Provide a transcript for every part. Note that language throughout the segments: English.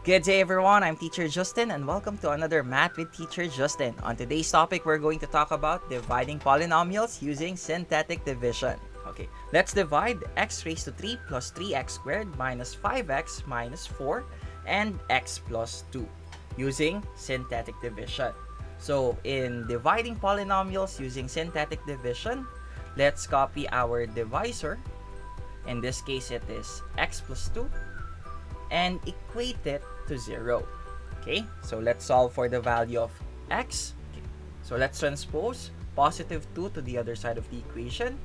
Good day everyone, I'm Teacher Justin and welcome to another Math with Teacher Justin. On today's topic, we're going to talk about dividing polynomials using synthetic division. Okay, let's divide x raised to 3 plus 3x squared minus 5x minus 4 and x plus 2 using synthetic division. So in dividing polynomials using synthetic division, let's copy our divisor. In this case, it is x plus 2 and equate it to 0. Okay, so let's solve for the value of x. Okay. So let's transpose positive 2 to the other side of the equation,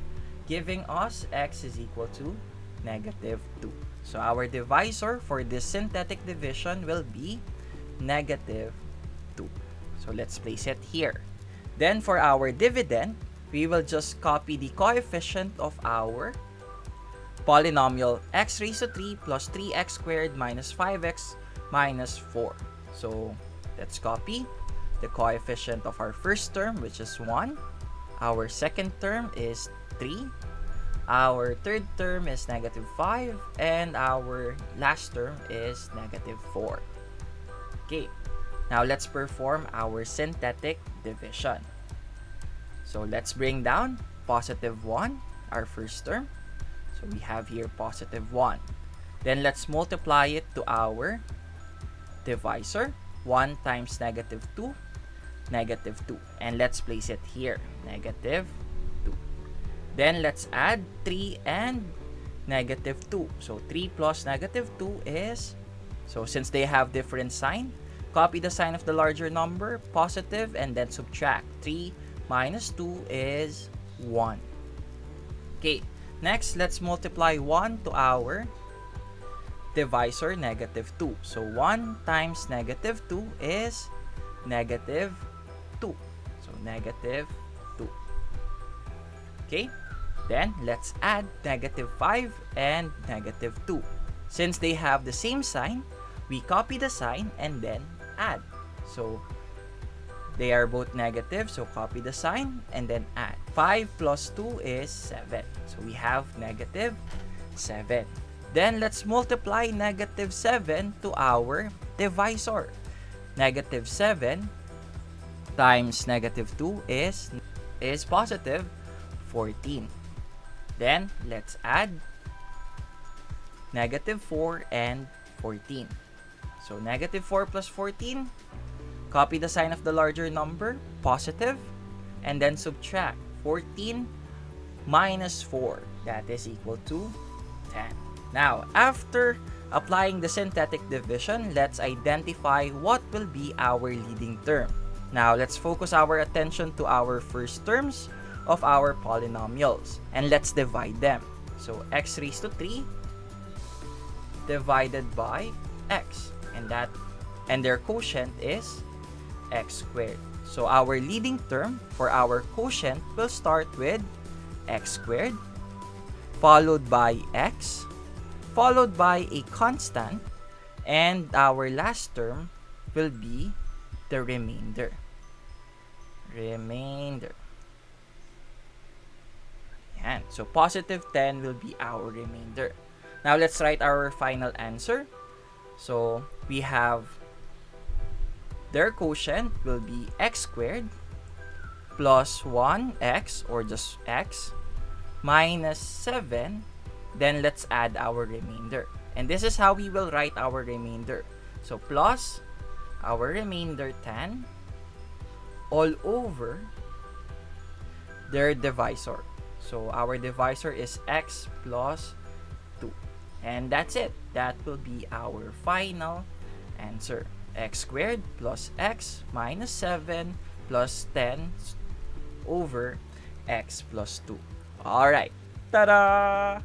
giving us x is equal to negative 2. So our divisor for this synthetic division will be negative 2. So let's place it here. Then for our dividend, we will just copy the coefficient of our polynomial x raised to 3 plus 3x squared minus 5x minus 4. So let's copy the coefficient of our first term, which is 1. Our second term is 3. Our third term is negative 5. And our last term is negative 4. Okay, now let's perform our synthetic division. So let's bring down positive 1, our first term. So we have here positive 1. Then let's multiply it to our divisor. 1 times negative 2, negative 2. And let's place it here, negative 2. Then let's add 3 and negative 2. So 3 plus negative 2 is, so since they have different sign, copy the sign of the larger number, positive, and then subtract. 3 minus 2 is 1. Okay. Next, let's multiply 1 to our divisor, negative 2. So 1 times negative 2 is negative 2. So negative 2. Okay, then let's add negative 5 and negative 2. Since they have the same sign, we copy the sign and then add. So they are both negative, so copy the sign and then add. 5 plus 2 is 7. So we have negative 7. Then let's multiply negative 7 to our divisor. Negative 7 times negative 2 is positive 14. Then let's add negative 4 and 14. So negative 4 plus 14, copy the sign of the larger number, positive, and then subtract. 14 minus 4, that is equal to 10. Now, after applying the synthetic division, let's identify what will be our leading term. Now, let's focus our attention to our first terms of our polynomials, and let's divide them. So, x raised to 3 divided by x, and their quotient is x squared. So our leading term for our quotient will start with x squared, followed by x, followed by a constant, and our last term will be the remainder. Yan. So positive 10 will be our remainder. Now let's write our final answer. So we have their quotient will be x squared plus 1x, or just x, minus 7. Then let's add our remainder. And this is how we will write our remainder. So plus our remainder 10 all over their divisor. So our divisor is x plus 2. And that's it. That will be our final answer. X squared plus x minus 7 plus 10 over x plus 2. Alright. Ta-da!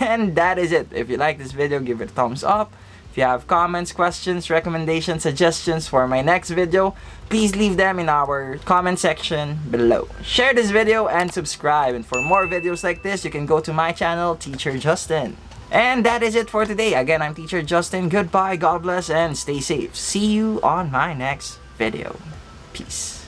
And that is it. If you like this video, give it a thumbs up. If you have comments, questions, recommendations, suggestions for my next video, please leave them in our comment section below. Share this video and subscribe. And for more videos like this, you can go to my channel, Teacher Justin. And that is it for today. Again, I'm Teacher Justin. Goodbye, God bless, and stay safe. See you on my next video. Peace.